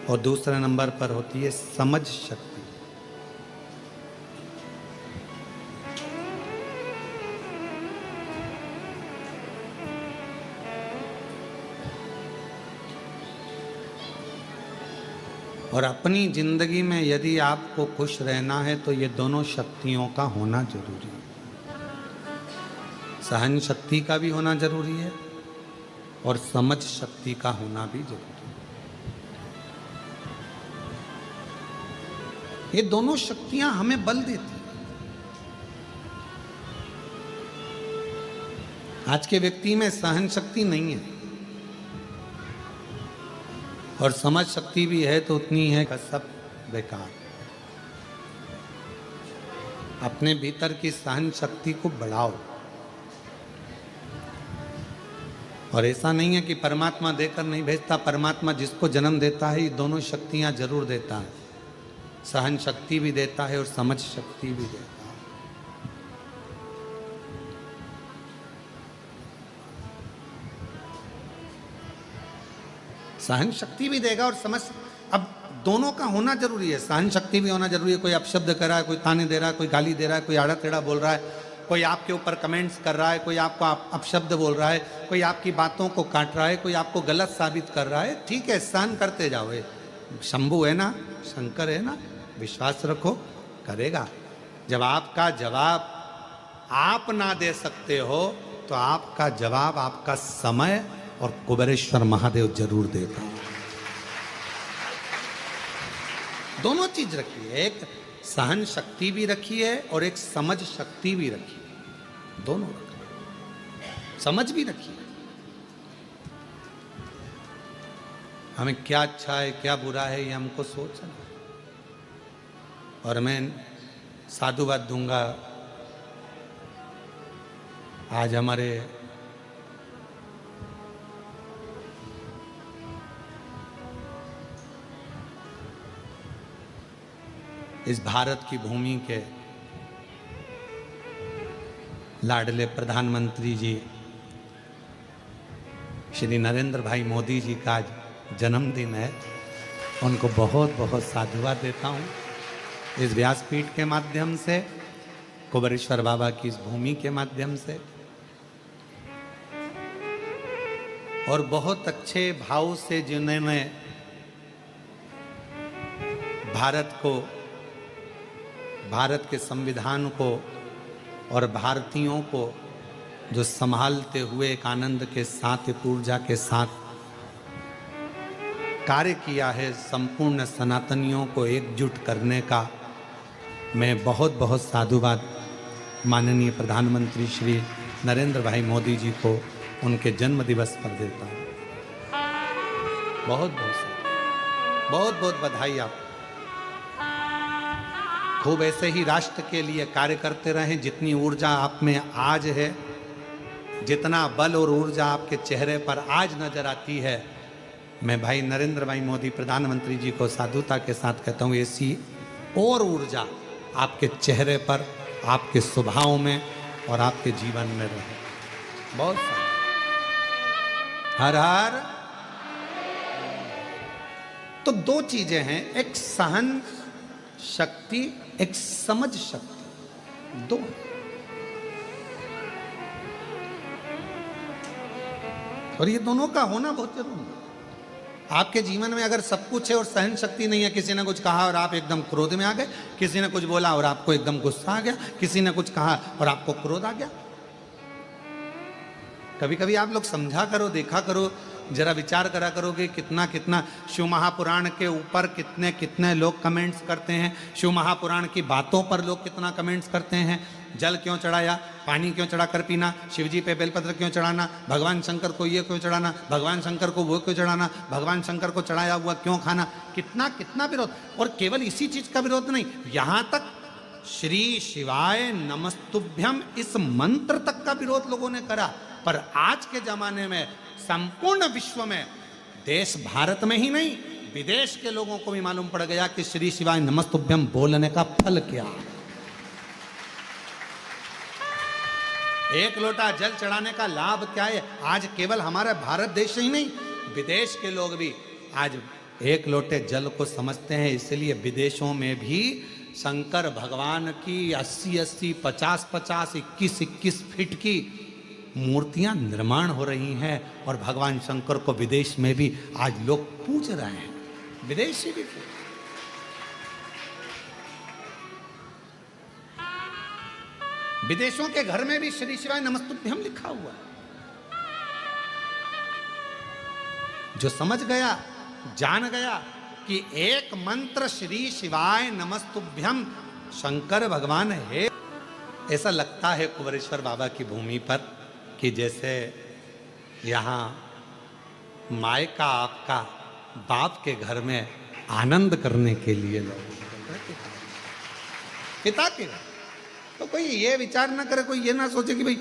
और दूसरे नंबर पर होती है समझ शक्ति। और अपनी जिंदगी में यदि आपको खुश रहना है तो ये दोनों शक्तियों का होना जरूरी है। सहन शक्ति का भी होना जरूरी है और समझ शक्ति का होना भी जरूरी है। ये दोनों शक्तियां हमें बल देती हैं। आज के व्यक्ति में सहन शक्ति नहीं है और समझ शक्ति भी है तो उतनी है कि सब बेकार। अपने भीतर की सहन शक्ति को बढ़ाओ। और ऐसा नहीं है कि परमात्मा देकर नहीं भेजता, परमात्मा जिसको जन्म देता है ये दोनों शक्तियां जरूर देता है। सहन शक्ति भी देता है और समझ शक्ति भी देता है। सहन शक्ति भी देगा और समझ, अब दोनों का होना जरूरी है। सहन शक्ति भी होना जरूरी है। कोई अपशब्द कर रहा है, कोई ताने दे रहा है, कोई गाली दे रहा है, कोई आड़ा टेढ़ा बोल रहा है, कोई आपके ऊपर कमेंट्स कर रहा है, कोई आपको अपशब्द बोल रहा है, कोई आपकी बातों को काट रहा है, कोई आपको गलत साबित कर रहा है, ठीक है, सहन करते जाओ। शंभू है ना, शंकर है ना, विश्वास रखो, करेगा। जब आपका जवाब आप ना दे सकते हो तो आपका जवाब आपका समय और कुबेरेश्वर महादेव जरूर देगा। दोनों चीज रखी है, एक सहन शक्ति भी रखी है और एक समझ शक्ति भी रखी है। दोनों रखी है, समझ भी रखी है। हमें क्या अच्छा है क्या बुरा है ये हमको सोचना है। और मैं साधुवाद दूंगा। आज हमारे इस भारत की भूमि के लाडले प्रधानमंत्री जी श्री नरेंद्र भाई मोदी जी का आज जन्मदिन है। उनको बहुत बहुत साधुवाद देता हूँ इस व्यासपीठ के माध्यम से, कुबेरेश्वर बाबा की इस भूमि के माध्यम से। और बहुत अच्छे भाव से जिन्होंने भारत को, भारत के संविधान को और भारतीयों को जो संभालते हुए एक आनंद के साथ, एक ऊर्जा के साथ कार्य किया है, संपूर्ण सनातनियों को एकजुट करने का, मैं बहुत बहुत साधुवाद माननीय प्रधानमंत्री श्री नरेंद्र भाई मोदी जी को उनके जन्म दिवस पर देता हूँ। बहुत बहुत बहुत बधाई। आप खूब ऐसे ही राष्ट्र के लिए कार्य करते रहें। जितनी ऊर्जा आप में आज है, जितना बल और ऊर्जा आपके चेहरे पर आज नजर आती है, मैं भाई नरेंद्र भाई मोदी प्रधानमंत्री जी को साधुता के साथ कहता हूँ, ऐसी और ऊर्जा आपके चेहरे पर, आपके स्वभाव में और आपके जीवन में रहे। बहुत हर हर। तो दो चीजें हैं, एक सहन शक्ति, एक समझ शक्ति, दो। और ये दोनों का होना बहुत जरूरी है। आपके जीवन में अगर सब कुछ है और सहन शक्ति नहीं है, किसी ने कुछ कहा और आप एकदम क्रोध में आ गए, किसी ने कुछ बोला और आपको एकदम गुस्सा आ गया, किसी ने कुछ कहा और आपको क्रोध आ गया। कभी कभी आप लोग समझा करो, देखा करो, जरा विचार करा करोगे कितना कितना शिव महापुराण के ऊपर कितने कितने लोग कमेंट्स करते हैं, शिव महापुराण की बातों पर लोग कितना कमेंट्स करते हैं। जल क्यों चढ़ाया, पानी क्यों चढ़ाकर पीना, शिव जी पे बेलपत्र क्यों चढ़ाना, भगवान शंकर को ये क्यों चढ़ाना, भगवान शंकर को वो क्यों चढ़ाना, भगवान शंकर को चढ़ाया हुआ क्यों खाना, कितना कितना विरोध। और केवल इसी चीज का विरोध नहीं, यहाँ तक श्री शिवाय नमस्तुभ्यम इस मंत्र तक का विरोध लोगों ने करा। पर आज के जमाने में संपूर्ण विश्व में, देश भारत में ही नहीं विदेश के लोगों को भी मालूम पड़ गया कि श्री शिवाय नमस्तुभ्यम बोलने का फल क्या है। एक लोटा जल चढ़ाने का लाभ क्या है। आज केवल हमारा भारत देश ही नहीं, विदेश के लोग भी आज एक लोटे जल को समझते हैं। इसलिए विदेशों में भी शंकर भगवान की 80-80, 50-50, 21-21 फीट की मूर्तियां निर्माण हो रही हैं और भगवान शंकर को विदेश में भी आज लोग पूज रहे हैं, विदेशी भी पूज। विदेशों के घर में भी श्री शिवाय नमस्तुभ्यम लिखा हुआ है। जो समझ गया, जान गया कि एक मंत्र श्री शिवाय नमस्तुभ्यम शंकर भगवान है। ऐसा लगता है कुंवरेश्वर बाबा की भूमि पर कि जैसे यहाँ मायका आपका बाप के घर में आनंद करने के लिए लोग पिता के घर। तो कोई ये विचार ना करे, कोई ये ना सोचे कि भाई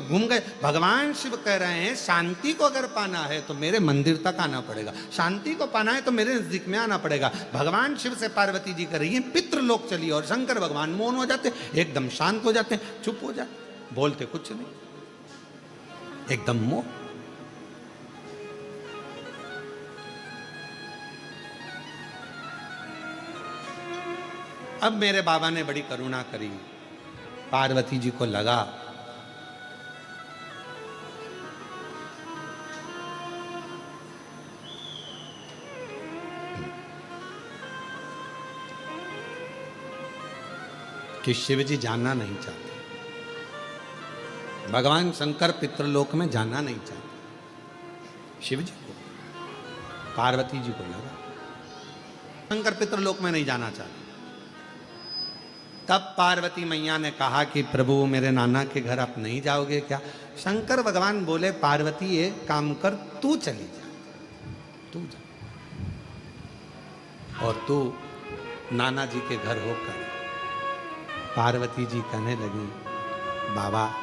घूम गए। भगवान शिव कह रहे हैं शांति को अगर पाना है तो मेरे मंदिर तक आना पड़ेगा, शांति को पाना है तो मेरे नजदीक में आना पड़ेगा। भगवान शिव से पार्वती जी कर रही है पितृलोक चली और शंकर भगवान मौन हो जाते, एकदम शांत हो जाते, चुप हो जाते, बोलते कुछ नहीं, एकदम मोह। अब मेरे बाबा ने बड़ी करुणा करी, पार्वती जी को लगा कि शिव जी जाना नहीं चाहते, भगवान शंकर पितृलोक में जाना नहीं चाहते। शिव जी को, पार्वती जी को लगा शंकर पितृलोक में नहीं जाना चाहते। तब पार्वती मैया ने कहा कि प्रभु मेरे नाना के घर आप नहीं जाओगे क्या? शंकर भगवान बोले पार्वती एक काम कर, तू चली जा, तू जा और तू नाना जी के घर होकर। पार्वती जी कहने लगी बाबा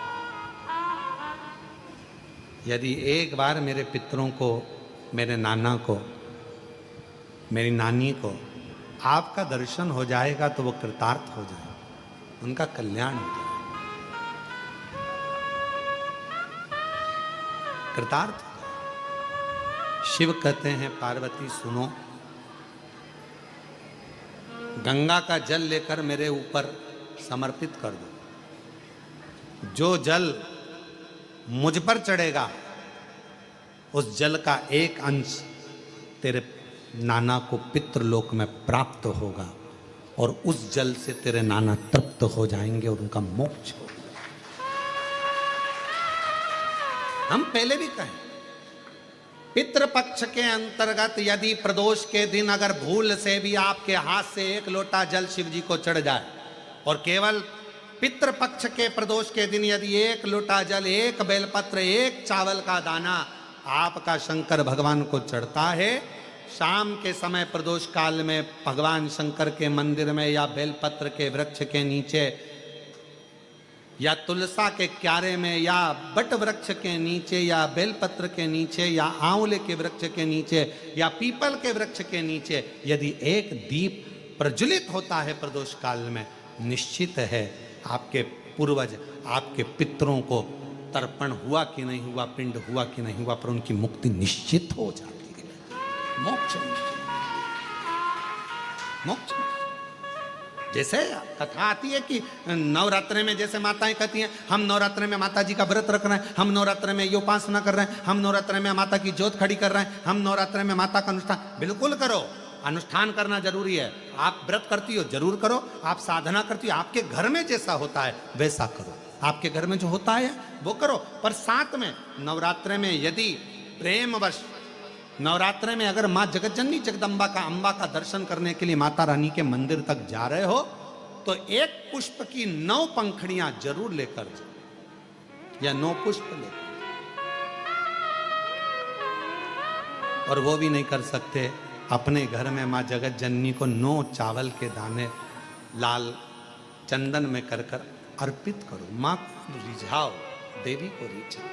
यदि एक बार मेरे पितरों को, मेरे नाना को, मेरी नानी को आपका दर्शन हो जाएगा तो वो कृतार्थ हो जाएगा, उनका कल्याण हो जाएगा, कृतार्थ हो जाएगा। शिव कहते हैं पार्वती सुनो, गंगा का जल लेकर मेरे ऊपर समर्पित कर दो। जो जल मुझ पर चढ़ेगा उस जल का एक अंश तेरे नाना को पितृलोक में प्राप्त होगा और उस जल से तेरे नाना तृप्त हो जाएंगे और उनका मोक्ष होगा। हम पहले भी कहें पितृपक्ष के अंतर्गत यदि प्रदोष के दिन अगर भूल से भी आपके हाथ से एक लोटा जल शिव जी को चढ़ जाए और केवल पितृपक्ष के प्रदोष के दिन यदि एक लोटा जल, एक बेलपत्र, एक चावल का दाना आपका शंकर भगवान को चढ़ता है, शाम के समय प्रदोष काल में भगवान शंकर के मंदिर में या बेलपत्र के वृक्ष के नीचे या तुलसा के क्यारे में या बट वृक्ष के नीचे या बेलपत्र के नीचे या आंवले के वृक्ष के नीचे या पीपल के वृक्ष के नीचे यदि एक दीप प्रज्वलित होता है प्रदोष काल में, निश्चित है आपके पूर्वज, आपके पितरों को तर्पण हुआ कि नहीं हुआ, पिंड हुआ कि नहीं हुआ, पर उनकी मुक्ति निश्चित हो जाती है, मोक्ष मोक्ष। जैसे कथा आती है कि नवरात्रे में जैसे माताएं कहती हैं हम नवरात्रे में माता जी का व्रत रख रहे हैं, हम नवरात्रे में ये उपासना कर रहे हैं, हम नवरात्रे में माता की ज्योत खड़ी कर रहे हैं, हम नवरात्रे में माता का अनुष्ठान। बिल्कुल करो, अनुष्ठान करना जरूरी है। आप व्रत करती हो जरूर करो, आप साधना करती हो, आपके घर में जैसा होता है वैसा करो, आपके घर में जो होता है वो करो। पर साथ में नवरात्रे में यदि प्रेमवश नवरात्रे में अगर माँ जगतजननी जगदम्बा का, अम्बा का दर्शन करने के लिए माता रानी के मंदिर तक जा रहे हो तो एक पुष्प की 9 पंखड़ियां जरूर लेकर जाओ या 9 पुष्प लेकर। और वो भी नहीं कर सकते, अपने घर में माँ जगत जननी को 9 चावल के दाने लाल चंदन में कर कर अर्पित करो। माँ को रिझाओ, देवी को रिझाओ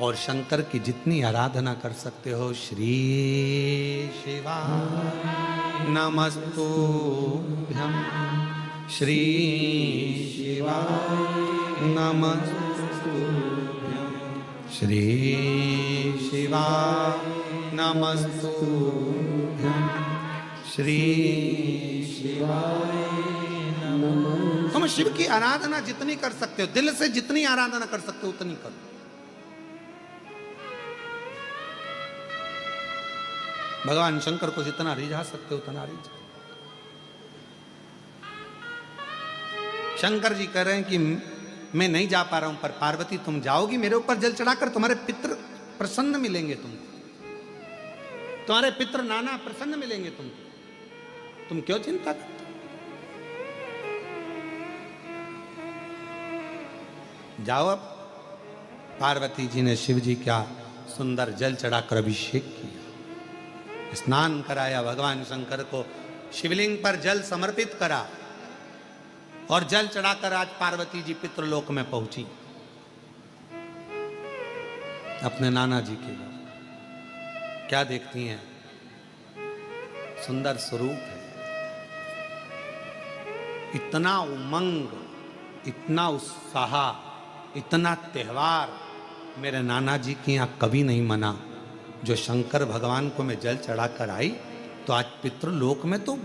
और शंकर की जितनी आराधना कर सकते हो। श्री शिवाय नमस्तुभ्यं, श्री शिवाय नमस्तुभ्यं, श्री शिवाय नमस्तुभ्यं, श्री शिवाय नमः। तुम शिव की आराधना जितनी कर सकते हो, दिल से जितनी आराधना कर सकते हो उतनी करो। भगवान शंकर को जितना रिझा सकते हो उतना रिझा। शंकर जी कह रहे हैं कि मैं नहीं जा पा रहा हूं, पर पार्वती तुम जाओगी मेरे ऊपर जल चढ़ाकर, तुम्हारे पितृ प्रसन्न मिलेंगे, तुम्हारे पितृ नाना प्रसन्न मिलेंगे तुमको, तुम क्यों चिंता करते? जाओ। अब पार्वती जी ने शिव जी का सुंदर जल चढ़ाकर अभिषेक किया, स्नान कराया, भगवान शंकर को शिवलिंग पर जल समर्पित करा और जल चढ़ाकर आज पार्वती जी पितृलोक में पहुंची अपने नाना जी के घर। क्या देखती हैं? सुंदर स्वरूप है, इतना उमंग, इतना उत्साह, इतना त्योहार मेरे नाना जी के यहाँ कभी नहीं मना। जो शंकर भगवान को मैं जल चढ़ाकर आई तो आज पितृलोक में तो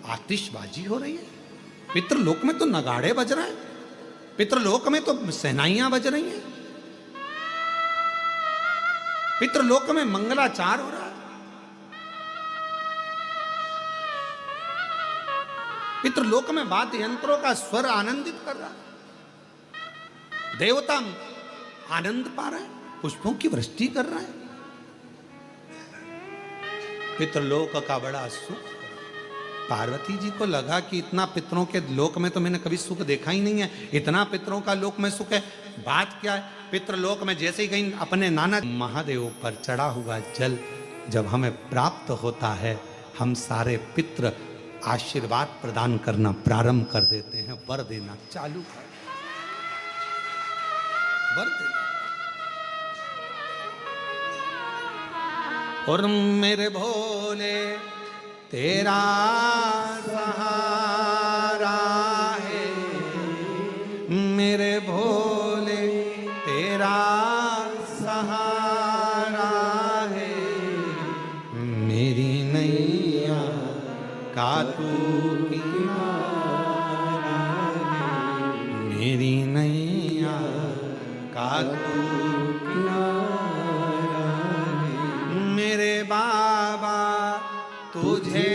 आतिशबाजी हो रही है, पितृलोक में तो नगाड़े बज रहे हैं, पितृलोक में तो सहनाइयां बज रही हैं, पितृलोक में मंगलाचार हो रहा है, पितृलोक में वाद्य यंत्रों का स्वर आनंदित कर रहा है, देवता आनंद पा रहे हैं, पुष्पों की वृष्टि कर रहे हैं। पितृलोक का बड़ा सुख। पार्वती जी को लगा कि इतना पितरों के लोक में तो मैंने कभी सुख देखा ही नहीं है, इतना पितरों का लोक में सुख है। बात क्या है? पितृलोक में जैसे ही गई अपने नाना महादेव पर चढ़ा हुआ जल जब हमें प्राप्त होता है, हम सारे पितृ आशीर्वाद प्रदान करना प्रारंभ कर देते हैं, वर देना चालू कर, वर देना। और मेरे भोले तेरा सहारा है, मेरे भोले तेरा सहारा है, मेरी नैया का तू किनारा है, मेरी नैया का तू किनारा है, मेरे बाबा तुझे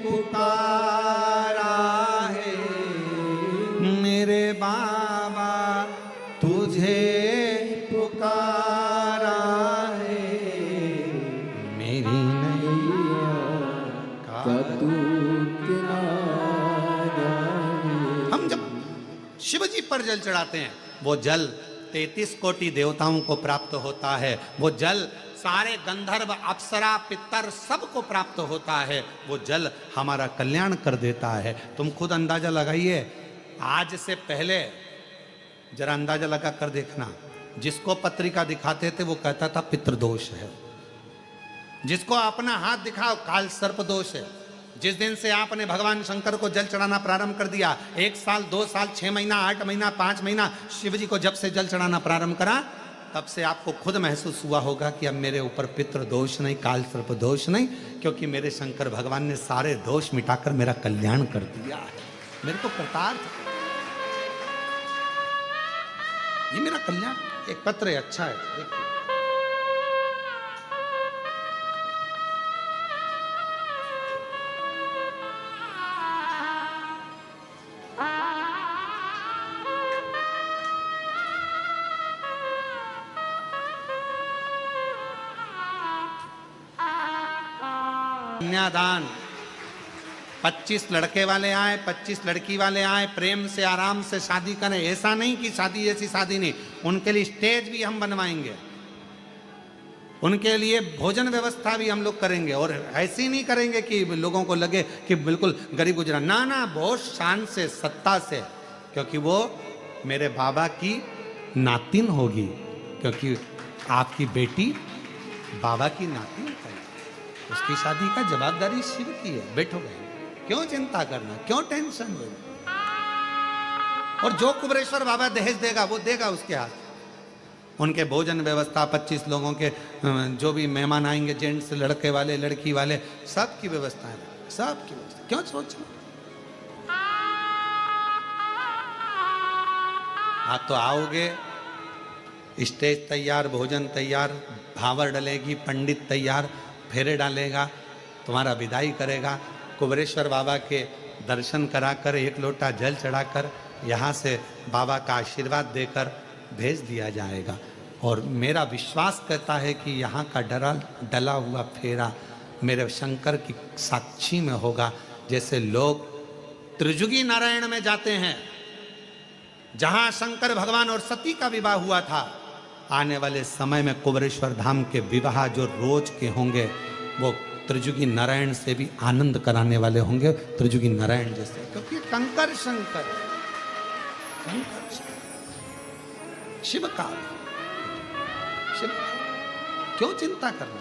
पुकारा है, मेरे बाबा तुझे पुकारा है, मेरी नैया का तू किनारा है। हम जब शिव जी पर जल चढ़ाते हैं, वो जल 33 कोटि देवताओं को प्राप्त होता है, वो जल सारे गंधर्व अप्सरा पितर सबको प्राप्त होता है, वो जल हमारा कल्याण कर देता है। तुम खुद अंदाजा लगाइए, आज से पहले जरा अंदाजा लगा कर देखना, जिसको पत्रिका दिखाते थे वो कहता था पितृदोष है, जिसको अपना हाथ दिखाओ काल सर्प दोष है। जिस दिन से आपने भगवान शंकर को जल चढ़ाना प्रारंभ कर दिया, 1 साल 2 साल 6 महीना 8 महीना 5 महीना शिव जी को जब से जल चढ़ाना प्रारंभ करा, तब से आपको खुद महसूस हुआ होगा कि अब मेरे ऊपर पितृ दोष नहीं, काल सर्प दोष नहीं, क्योंकि मेरे शंकर भगवान ने सारे दोष मिटाकर मेरा कल्याण कर दिया है। मेरे को कृतार्थ, ये मेरा कल्याण। एक पत्र है, अच्छा है, देखिए। कन्यादान, 25 लड़के वाले आए, 25 लड़की वाले आए, प्रेम से आराम से शादी करें। ऐसा नहीं कि शादी जैसी शादी नहीं, उनके लिए स्टेज भी हम बनवाएंगे, उनके लिए भोजन व्यवस्था भी हम लोग करेंगे। और ऐसी नहीं करेंगे कि लोगों को लगे कि बिल्कुल गरीब गुजरा, ना ना, बहुत शान से, सत्ता से, क्योंकि वो मेरे बाबा की नातिन होगी, क्योंकि आपकी बेटी बाबा की नातिन है, उसकी शादी का जवाबदारी शिव की है। बैठो गए, क्यों चिंता करना, क्यों टेंशन लेना। और जो कुबरेश्वर बाबा दहेज देगा वो देगा उसके हाथ। उनके भोजन व्यवस्था, 25 लोगों के जो भी मेहमान आएंगे, जेंट्स, लड़के वाले, लड़की वाले, सब की व्यवस्था है। सबकी व्यवस्था, क्यों सोचना? हाँ तो आओगे, स्टेज तैयार, भोजन तैयार, भावर डलेगी, पंडित तैयार, फेरे डालेगा, तुम्हारा विदाई करेगा, कुबेरेश्वर बाबा के दर्शन कराकर, एक लोटा जल चढ़ाकर, यहाँ से बाबा का आशीर्वाद देकर भेज दिया जाएगा। और मेरा विश्वास कहता है कि यहाँ का डला हुआ फेरा मेरे शंकर की साक्षी में होगा। जैसे लोग त्रिजुगी नारायण में जाते हैं, जहाँ शंकर भगवान और सती का विवाह हुआ था, आने वाले समय में कुबेरेश्वर धाम के विवाह जो रोज के होंगे वो त्रिजुगी नारायण से भी आनंद कराने वाले होंगे, त्रिजुगी नारायण जैसे, क्योंकि कंकर शंकर शिव का, शिव क्यों चिंता करना?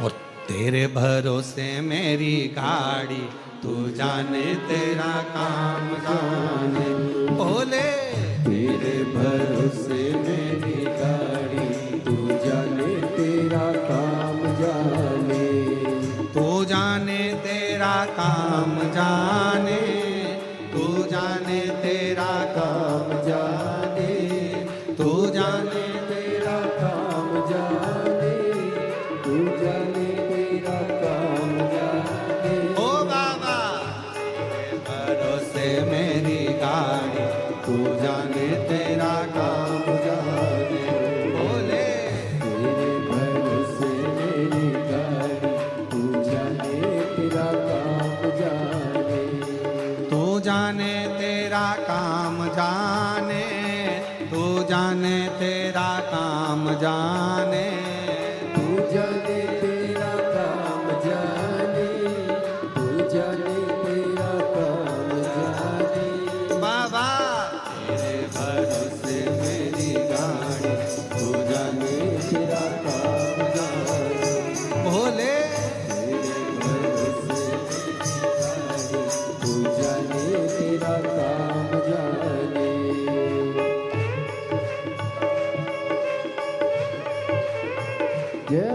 और तेरे भरोसे मेरी गाड़ी, तू जाने तेरा काम जाने, बोले तेरे भरोसे मेरी गाड़ी, तू जाने तेरा काम जाने, तू जाने तेरा काम जाने, तू जाने तेरा काम जाने, तू जाने तेरा काम जाने, तू जाने तेरा काम जाने। ओ बाबा तेरे भरोसे मेरी गाड़ी, तू जाने तेरा काम जाने, बोले तेरे भरोसे मेरी गाड़ी, तू जाने तेरा काम जाने, तू जाने तेरा काम जाने, तू जाने तेरा काम जाने, तू जाने तेरा काम जाने, तू जाने तेरा काम जाने। बाबा तेरे भरोसे मेरी गाड़ी, तू जाने तेरा काम जाने, भोले तेरे भरोसे मेरी गाड़ी, तू जाने तेरा काम जाने। जय